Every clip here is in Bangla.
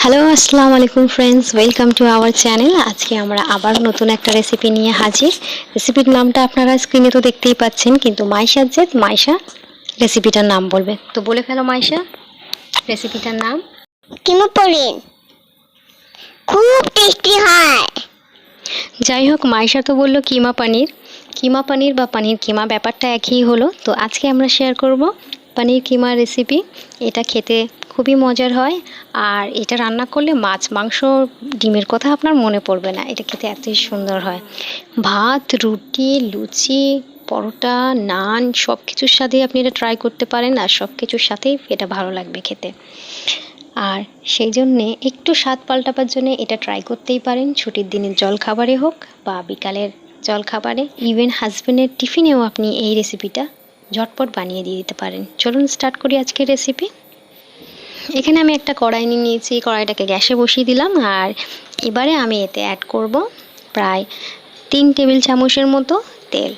হ্যালো আসসালামু আলাইকুম friends, welcome to our channel. আজকে আমরা আবার নতুন একটা রেসিপি নিয়ে হাজির। রেসিপির নামটা আপনারা স্ক্রিনে তো দেখতেই পাচ্ছেন, কিন্তু মাইশা রেসিপিটার নাম বলবে। তো বলে ফেলো মাইশা, রেসিপিটার নাম। কিমা পনির খুব টেস্টি হয়। যাই হোক, মাইশা তো বললো কিমা পানির বা পানির কিমা, ব্যাপারটা একই হলো। তো আজকে আমরা শেয়ার করব পানির কিমা রেসিপি। এটা খেতে খুবই মজার হয়, আর এটা রান্না করলে মাছ মাংস ডিমের কথা আপনার মনে পড়বে না। এটা খেতে এতই সুন্দর হয়। ভাত, রুটি, লুচি, পরোটা, নান সব কিছুর সাথেই আপনি এটা ট্রাই করতে পারেন, আর সব কিছুর সাথেই এটা ভালো লাগবে খেতে। আর সেই জন্যে একটু স্বাদ পাল্টাবার জন্য এটা ট্রাই করতেই পারেন। ছুটির দিনের জলখাবারে হোক বা বিকালের জলখাবারে, ইভেন হাজব্যান্ডের টিফিনেও আপনি এই রেসিপিটা ঝটপট বানিয়ে দিয়ে দিতে পারেন। চলুন স্টার্ট করি আজকের রেসিপি। এখানে আমি একটা কড়াই নিয়ে নিয়েছি, কড়াইটাকে গ্যাসে বসিয়ে দিলাম। আর এবারে আমি এতে অ্যাড করব প্রায় 3 টেবিল চামচের মতো তেল।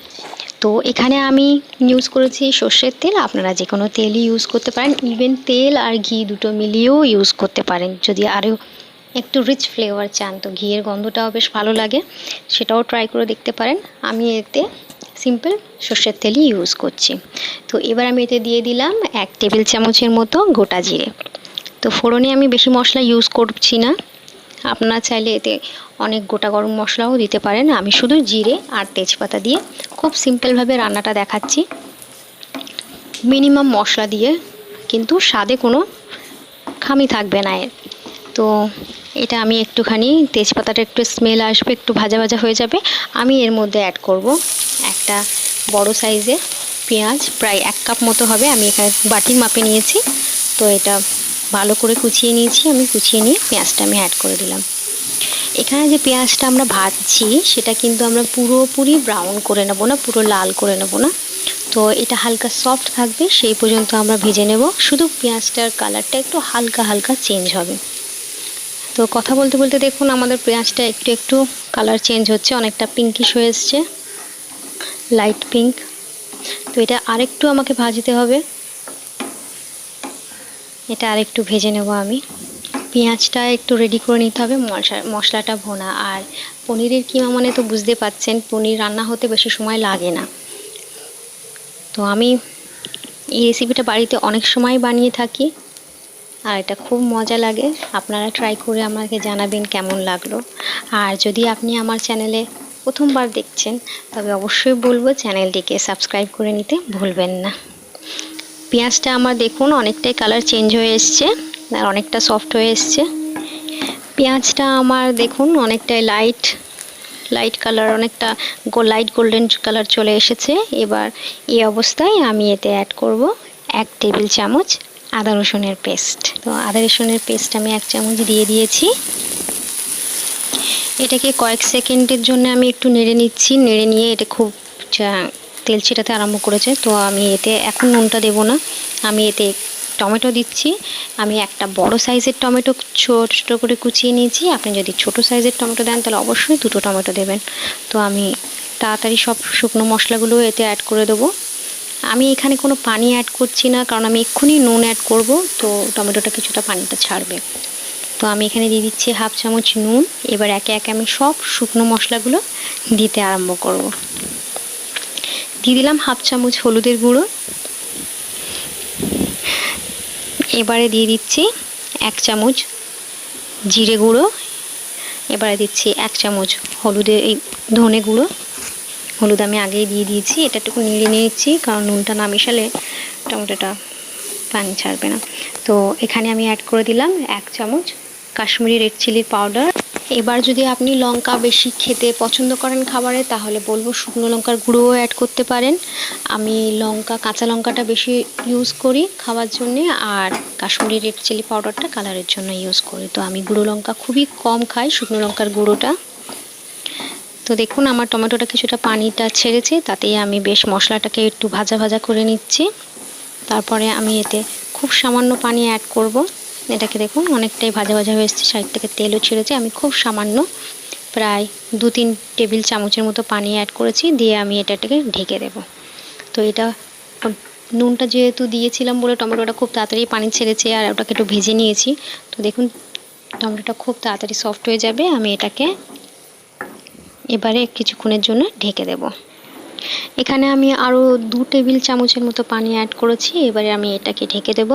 তো এখানে আমি ইউজ করেছি সর্ষের তেল, আপনারা যে কোনো তেলই ইউজ করতে পারেন। ইভেন তেল আর ঘি দুটো মিলিয়েও ইউজ করতে পারেন। যদি আরও একটু রিচ ফ্লেভার চান, তো ঘিয়ের গন্ধটাও বেশ ভালো লাগে, সেটাও ট্রাই করে দেখতে পারেন। আমি এতে সিম্পল সর্ষের তেলই ইউজ করছি। তো এবার আমি এতে দিয়ে দিলাম 1 টেবিল চামচের মতো গোটা জিরে। তো ফোড়নে আমি বেশি মশলা ইউজ করছি না, আপনারা চাইলে এতে অনেক গোটা গরম মশলাও দিতে পারেন। আমি শুধু জিরে আর তেজপাতা দিয়ে খুব সিম্পলভাবে রান্নাটা দেখাচ্ছি, মিনিমাম মশলা দিয়ে, কিন্তু স্বাদে কোনো খামি থাকবে না এর। তো এটা আমি একটুখানি, তেজপাতাটা একটু স্মেল আসবে, একটু ভাজা ভাজা হয়ে যাবে। আমি এর মধ্যে অ্যাড করব একটা বড় সাইজের পেঁয়াজ, প্রায় 1 কাপ মতো হবে। আমি এখানে বাটির মাপে নিয়েছি। তো এটা ভালো করে কুচিয়ে নিয়েছি। আমি কুচিয়ে নিয়ে পেঁয়াজটা আমি অ্যাড করে দিলাম। এখানে যে পেঁয়াজটা আমরা ভাজছি সেটা কিন্তু আমরা পুরোপুরি ব্রাউন করে নেব না, পুরো লাল করে নেব না। তো এটা হালকা সফট থাকবে সেই পর্যন্ত আমরা ভেজে নেব। শুধু পেঁয়াজটার কালারটা একটু হালকা হালকা চেঞ্জ হবে। তো কথা বলতে বলতে দেখুন আমাদের পেঁয়াজটা একটু একটু কালার চেঞ্জ হচ্ছে, অনেকটা পিঙ্কিশ হয়ে এসছে, লাইট পিঙ্ক। তো এটা আরেকটু আমাকে ভাজতে হবে, এটা আরেকটু ভেজে নেব আমি। পেঁয়াজটা একটু রেডি করে নিতে হবে, মশলাটা ভোনা। আর পনিরের কিমা মানে তো বুঝতে পারছেন, পনির রান্না হতে বেশি সময় লাগে না। তো আমি এই রেসিপিটা বাড়িতে অনেক সময় বানিয়ে থাকি, আর এটা খুব মজা লাগে। আপনারা ট্রাই করে আমাকে জানাবেন কেমন লাগলো। আর যদি আপনি আমার চ্যানেলে প্রথমবার দেখছেন, তবে অবশ্যই বলবো চ্যানেলটিকে সাবস্ক্রাইব করে নিতে ভুলবেন না। পেঁয়াজটা আমার দেখুন অনেকটাই কালার চেঞ্জ হয়ে এসছে, আর অনেকটা সফট হয়ে এসছে। পেঁয়াজটা আমার দেখুন অনেকটাই লাইট কালার, অনেকটা লাইট গোল্ডেন কালার চলে এসেছে। এবার এই অবস্থায় আমি এতে অ্যাড করব 1 টেবিল চামচ আদা রসুনের পেস্ট। তো আদা রসুনের পেস্ট আমি 1 চামচ দিয়ে দিয়েছি। এটাকে কয়েক সেকেন্ডের জন্য আমি একটু নেড়ে নিচ্ছি। নেড়ে নিয়ে এটা খুব তেল ছিটাতে আরম্ভ করেছে। তো আমি এতে এখন নুনটা দেব না, আমি এতে টমেটো দিচ্ছি। আমি একটা বড় সাইজের টমেটো ছোট ছোট করে কুচিয়ে নিয়েছি। আপনি যদি ছোট সাইজের টমেটো দেন তাহলে অবশ্যই 2টো টমেটো দেবেন। তো আমি তাড়াতাড়ি সব শুকনো মশলাগুলো এতে অ্যাড করে দেবো। আমি এখানে কোনো পানি অ্যাড করছি না, কারণ আমি এক্ষুনি নুন অ্যাড করব, তো টমেটোটা কিছুটা পানিটা ছাড়বে। তো আমি এখানে দিয়ে দিচ্ছি 1/2 চামচ নুন। এবার একে একে আমি সব শুকনো মশলাগুলো দিতে আরম্ভ করব। দিয়ে দিলাম 1/2 চামচ হলুদের গুঁড়ো। এবারে দিয়ে দিচ্ছি 1 চামচ জিরে গুঁড়ো। এবারে দিচ্ছি 1 চামচ ধনে গুঁড়ো। হলুদ আমি আগেই দিয়ে দিয়েছি। এটা একটু নেড়ে নিয়েছি, কারণ নুনটা না মেশালে টমেটোটা পানি ছাড়বে না। তো এখানে আমি অ্যাড করে দিলাম 1 চামচ কাশ্মীরি রেড চিলি পাউডার। এবার যদি আপনি লঙ্কা বেশি খেতে পছন্দ করেন খাবারে, তাহলে বলবো শুকনো লঙ্কার গুঁড়োও অ্যাড করতে পারেন। আমি কাঁচা লঙ্কাটা বেশি ইউজ করি খাওয়ার জন্যে, আর কাশ্মীরি রেড চিলি পাউডারটা কালারের জন্য ইউজ করি। তো আমি গুঁড়ো লঙ্কা খুবই কম খাই, শুকনো লঙ্কার গুঁড়োটা। তো দেখুন আমার টমেটোটা কিছুটা পানিটা ছেড়েছে, তাতেই আমি বেশ মশলাটাকে একটু ভাজা ভাজা করে নিচ্ছি। তারপরে আমি এতে খুব সামান্য পানি অ্যাড করব। এটাকে দেখুন অনেকটাই ভাজা ভাজা হয়ে এসেছে, সাইড থেকে তেলও ছেড়েছে। আমি খুব সামান্য প্রায় 2-3 টেবিল চামচের মতো পানি অ্যাড করেছি, দিয়ে আমি এটাকে ঢেকে দেব। তো এটা নুনটা যেহেতু দিয়েছিলাম বলে টমেটোটা খুব তাড়াতাড়ি পানি ছেড়েছে, আর ওটাকে একটু ভেজে নিয়েছি। তো দেখুন টমেটোটা খুব তাড়াতাড়ি সফট হয়ে যাবে। আমি এটাকে এবারে কিছুক্ষণের জন্য ঢেকে দেব। এখানে আমি আরও 2 টেবিল চামচের মতো পানি অ্যাড করেছি। এবারে আমি এটাকে ঢেকে দেব,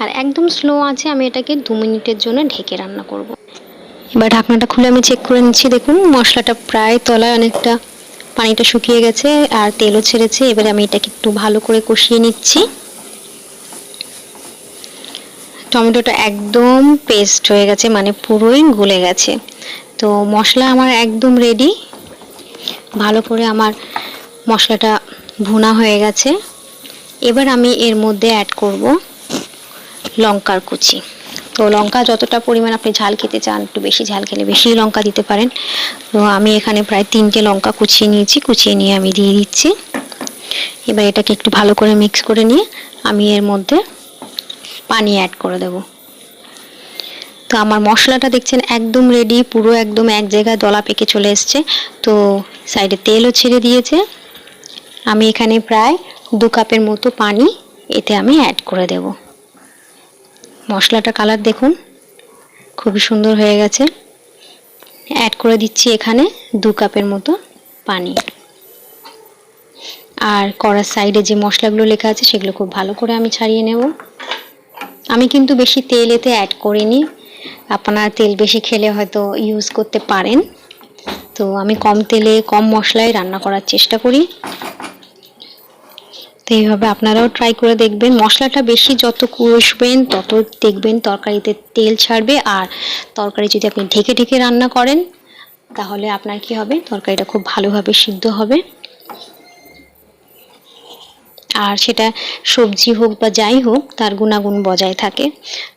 আর একদম স্লো আছে আমি এটাকে 2 মিনিটের জন্য ঢেকে রান্না করব। এবার ঢাকনাটা খুলে আমি চেক করে নিচ্ছি। দেখুন মশলাটা প্রায় তলায় অনেকটা পানিটা শুকিয়ে গেছে আর তেলও ছেড়েছে। এবারে আমি এটাকে একটু ভালো করে কষিয়ে নিচ্ছি। টমেটোটা একদম পেস্ট হয়ে গেছে, মানে পুরোই গলে গেছে। তো মশলা আমার একদম রেডি। ভালো করে আমার মশলাটা ভুনা হয়ে গেছে। এবার আমি এর মধ্যে অ্যাড করব লঙ্কার কুচি। তো লঙ্কা যতটা পরিমাণ আপনি ঝাল খেতে চান, একটু বেশি ঝাল খেলে বেশি লঙ্কা দিতে পারেন। তো আমি এখানে প্রায় 3টে লঙ্কা কুচিয়ে নিয়েছি, কুচিয়ে নিয়ে আমি দিয়ে দিচ্ছি। এবার এটাকে একটু ভালো করে মিক্স করে নিয়ে আমি এর মধ্যে পানি অ্যাড করে দেব। তো আমার মশলাটা দেখছেন একদম রেডি, পুরো একদম এক জায়গায় দলা পেকে চলে এসছে। তো সাইডে তেলও ছেড়ে দিয়েছে। আমি এখানে প্রায় 2 কাপের মতো পানি এতে আমি অ্যাড করে দেব। মশলাটা কালার দেখুন খুবই সুন্দর হয়ে গেছে। অ্যাড করে দিচ্ছি এখানে 2 কাপের মতো পানি। আর কড়ার সাইডে যে মশলাগুলো লেখা আছে সেগুলো খুব ভালো করে আমি ছাড়িয়ে নেব। আমি কিন্তু বেশি তেল এতে অ্যাড করিনি, আপনারা তেল বেশি খেলে হয়তো ইউজ করতে পারেন। তো আমি কম তেলে কম মশলায় রান্না করার চেষ্টা করি। তো এইভাবে আপনারাও ট্রাই করে দেখবেন। মশলাটা বেশি যত কষবেন তত দেখবেন তরকারিতে তেল ছাড়বে। আর তরকারি যদি আপনি ঢেকে ঢেকে রান্না করেন তাহলে আপনার কি হবে, তরকারিটা খুব ভালোভাবে সিদ্ধ হবে। আর সেটা সবজি হোক বা যাই হোক তার গুণাগুণ বজায় থাকে।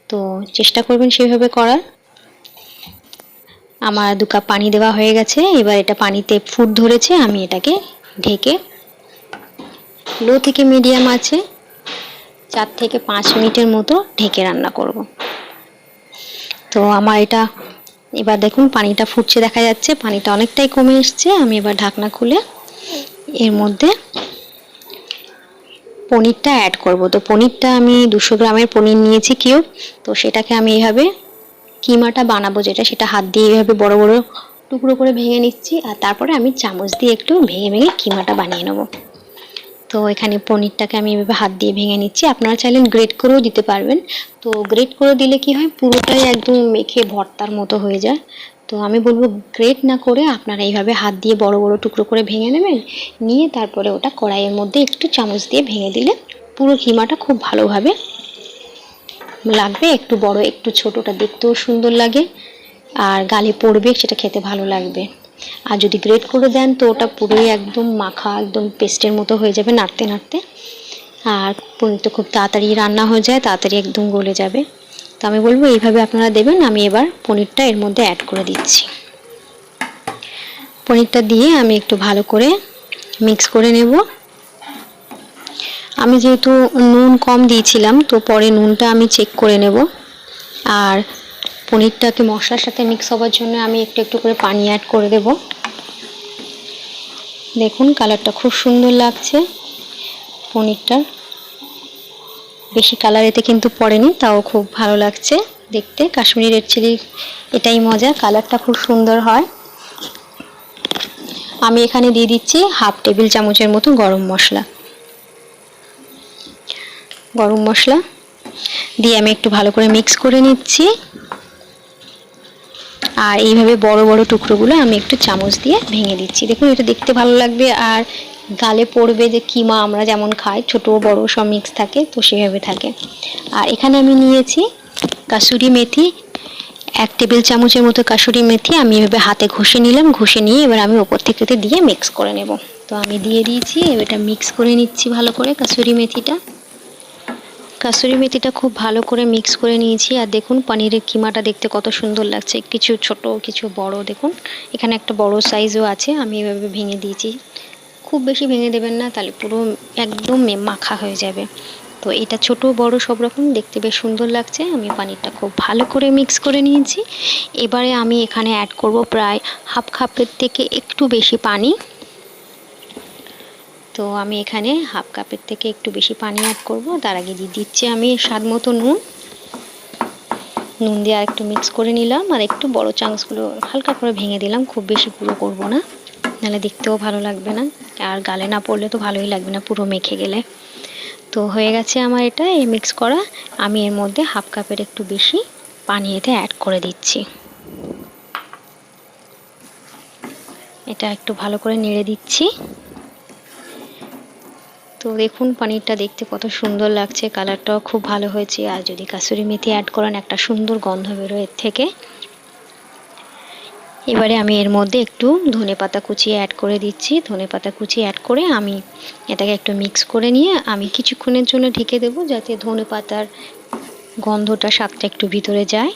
তো চেষ্টা করবেন সেভাবে করার। আমার 2 কাপ পানি দেওয়া হয়ে গেছে। এবার এটা পানিতে ফুট ধরেছে, আমি এটাকে ঢেকে লো থেকে মিডিয়াম আছে 4 থেকে 5 মিনিটের মতো ঢেকে রান্না করব। তো আমার এটা এবার দেখুন পানিটা ফুটছে দেখা যাচ্ছে, পানিটা অনেকটাই কমে এসছে। আমি এবার ঢাকনা খুলে এর মধ্যে পনিরটা অ্যাড করব। তো পনিরটা আমি 200 গ্রামের পনির নিয়েছি কিউব। তো সেটাকে আমি এইভাবে কিমাটা বানাবো যেটা, সেটা হাত দিয়ে এইভাবে বড় বড় টুকরো করে ভেঙে নিচ্ছি। আর তারপরে আমি চামচ দিয়ে একটু ভেঙে ভেঙে কিমাটা বানিয়ে নেব। তো এখানে পনিরটাকে আমি এভাবে হাত দিয়ে ভেঙে নিচ্ছি। আপনারা চাইলে গ্রেট করেও দিতে পারবেন। তো গ্রেট করে দিলে কি হয়, পুরোটাই একদম মেখে ভর্তার মতো হয়ে যায়। তো আমি বলবো গ্রেট না করে আপনারা এইভাবে হাত দিয়ে বড় বড় টুকরো করে ভেঙে নেবেন, নিয়ে তারপরে ওটা কড়াইয়ের মধ্যে একটু চামচ দিয়ে ভেঙে দিলে পুরো কিমাটা খুব ভালোভাবে লাগবে। একটু বড় একটু ছোটটা দেখতেও সুন্দর লাগে, আর গালে পড়বে, সেটা খেতে ভালো লাগবে। আর যদি গ্রেট করে দেন তো ওটা পুরোই একদম মাখা, একদম পেস্টের মতো হয়ে যাবে নাড়তে নাড়তে। আর পনির তো খুব তাড়াতাড়ি রান্না হয়ে যায়, তাড়াতাড়ি একদম গলে যাবে। তো আমি বলবো এইভাবে আপনারা দেবেন। আমি এবার পনিরটা এর মধ্যে অ্যাড করে দিচ্ছি। পনিরটা দিয়ে আমি একটু ভালো করে মিক্স করে নেব। আমি যেহেতু নুন কম দিয়েছিলাম তো পরে নুনটা আমি চেক করে নেব। আর পনিরটাকে মশলার সাথে মিক্স হওয়ার জন্য আমি একটু একটু করে পানি অ্যাড করে দেব। দেখুন কালারটা খুব সুন্দর লাগছে পনিরটার, বেশি কালার এতে কিন্তু পড়েনি, তাও খুব ভালো লাগছে দেখতে। কাশ্মীরি রেড চিলি এটাই মজা, কালারটা খুব সুন্দর হয়। আমি এখানে দিয়ে দিচ্ছি 1/2 টেবিল চামচের মতো গরম মশলা দিয়ে আমি একটু ভালো করে মিক্স করে নিচ্ছি। আর এইভাবে বড় বড় টুকরোগুলো আমি একটু চামচ দিয়ে ভেঙে দিচ্ছি। দেখুন এটা দেখতে ভালো লাগবে আর গালে পড়বে, যে কিমা আমরা যেমন খাই ছোট বড় সব মিক্স থাকে, তো সেভাবে থাকে। আর এখানে আমি নিয়েছি কাসুরি মেথি, 1 টেবিল চামচের মতো কাসুরি মেথি আমি এভাবে হাতে ঘষে নিলাম। ঘষে নিয়ে এবার আমি ওপর থেকে দিয়ে মিক্স করে নেব। তো আমি দিয়ে দিয়েছি, এটা মিক্স করে নিচ্ছি ভালো করে। কাসুরি মেথিটা খুব ভালো করে মিক্স করে নিয়েছি। আর দেখুন পনিরের কিমাটা দেখতে কত সুন্দর লাগছে, কিছু ছোট কিছু বড়। দেখুন এখানে একটা বড় সাইজও আছে, আমি এভাবে ভেঙে দিয়েছি। খুব বেশি ভেঙে দেবেন না, তাহলে পুরো একদম মাখা হয়ে যাবে। তো এটা ছোট বড় সব রকম দেখতে বেশ সুন্দর লাগছে। আমি পনিরটা খুব ভালো করে মিক্স করে নিয়েছি। এবারে আমি এখানে অ্যাড করব প্রায় 1/2 কাপের থেকে একটু বেশি পানি। তো আমি এখানে 1/2 কাপের থেকে একটু বেশি পানি অ্যাড করব। তার আগে দিয়ে দিচ্ছি আমি স্বাদ মতো নুন। নুন দিয়ে আর একটু মিক্স করে নিলাম, আর একটু বড় চাংসগুলো হালকা করে ভেঙে দিলাম, খুব বেশি পুরো করব না, নাহলে দেখতেও ভালো লাগবে না, আর গালে না পড়লে তো ভালোই লাগবে না পুরো মেখে গেলে। তো হয়ে গেছে আমার এটা এই মিক্স করা। আমি এর মধ্যে হাফ কাপের একটু বেশি পানি এতে অ্যাড করে দিচ্ছি। এটা একটু ভালো করে নেড়ে দিচ্ছি। তো দেখুন পানিরটা দেখতে কত সুন্দর লাগছে, কালারটাও খুব ভালো হয়েছে, আর যদি কাসুরি মেথি অ্যাড করেন একটা সুন্দর গন্ধ বেরোয় এর থেকে। এবারে আমি এর মধ্যে একটু ধনেপাতা কুচি অ্যাড করে দিচ্ছি। ধনেপাতা কুচি অ্যাড করে আমি এটাকে একটু মিক্স করে নিয়ে আমি কিছুক্ষণের জন্য ঢেকে দেবো, যাতে ধনেপাতার গন্ধটা স্বাদটা একটু ভিতরে যায়।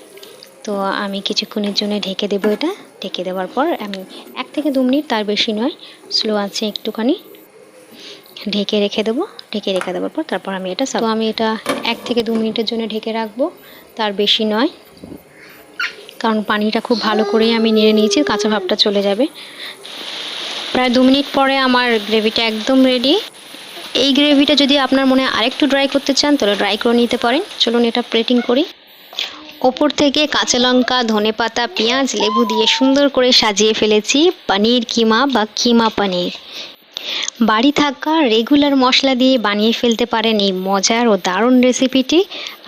তো আমি কিছুক্ষণের জন্য ঢেকে দেবো এটা। ঢেকে দেওয়ার পর আমি 1 থেকে 2 মিনিট, তার বেশি নয়, স্লো আছে একটুখানি ঢেকে রেখে দেবো। ঢেকে রেখে দেওয়ার পর তারপর আমি এটা তো আমি এটা 1 থেকে 2 মিনিটের জন্য ঢেকে রাখবো, তার বেশি নয়, কারণ পানিটা খুব ভালো করেই আমি নেড়ে নিয়েছি, কাঁচা ভাবটা চলে যাবে। প্রায় 2 মিনিট পরে আমার গ্রেভিটা একদম রেডি। এই গ্রেভিটা যদি আপনার মনে আরেকটু ড্রাই করতে চান তাহলে ড্রাই করে নিতে পারেন। চলুন এটা প্লেটিং করি। ওপর থেকে কাঁচা লঙ্কা, ধনেপাতা, পেঁয়াজ, লেবু দিয়ে সুন্দর করে সাজিয়ে ফেলেছি পনির কিমা বা কিমা পনির। বাড়ি থাকা রেগুলার মশলা দিয়ে বানিয়ে ফেলতে পারেন এই মজার ও দারুণ রেসিপিটি,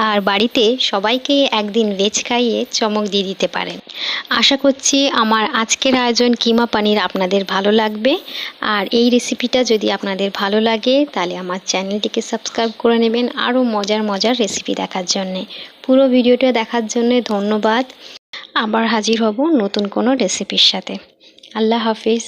আর বাড়িতে সবাইকে একদিন ভেজ খাইয়ে চমক দিয়ে দিতে পারেন। আশা করছি আমার আজকের আয়োজন কিমা পনির আপনাদের ভালো লাগবে, আর এই রেসিপিটা যদি আপনাদের ভালো লাগে তাহলে আমার চ্যানেলটিকে সাবস্ক্রাইব করে নেবেন আরও মজার মজার রেসিপি দেখার জন্যে। পুরো ভিডিওটা দেখার জন্য ধন্যবাদ। আবার হাজির হব নতুন কোনো রেসিপির সাথে। আল্লাহ হাফিজ।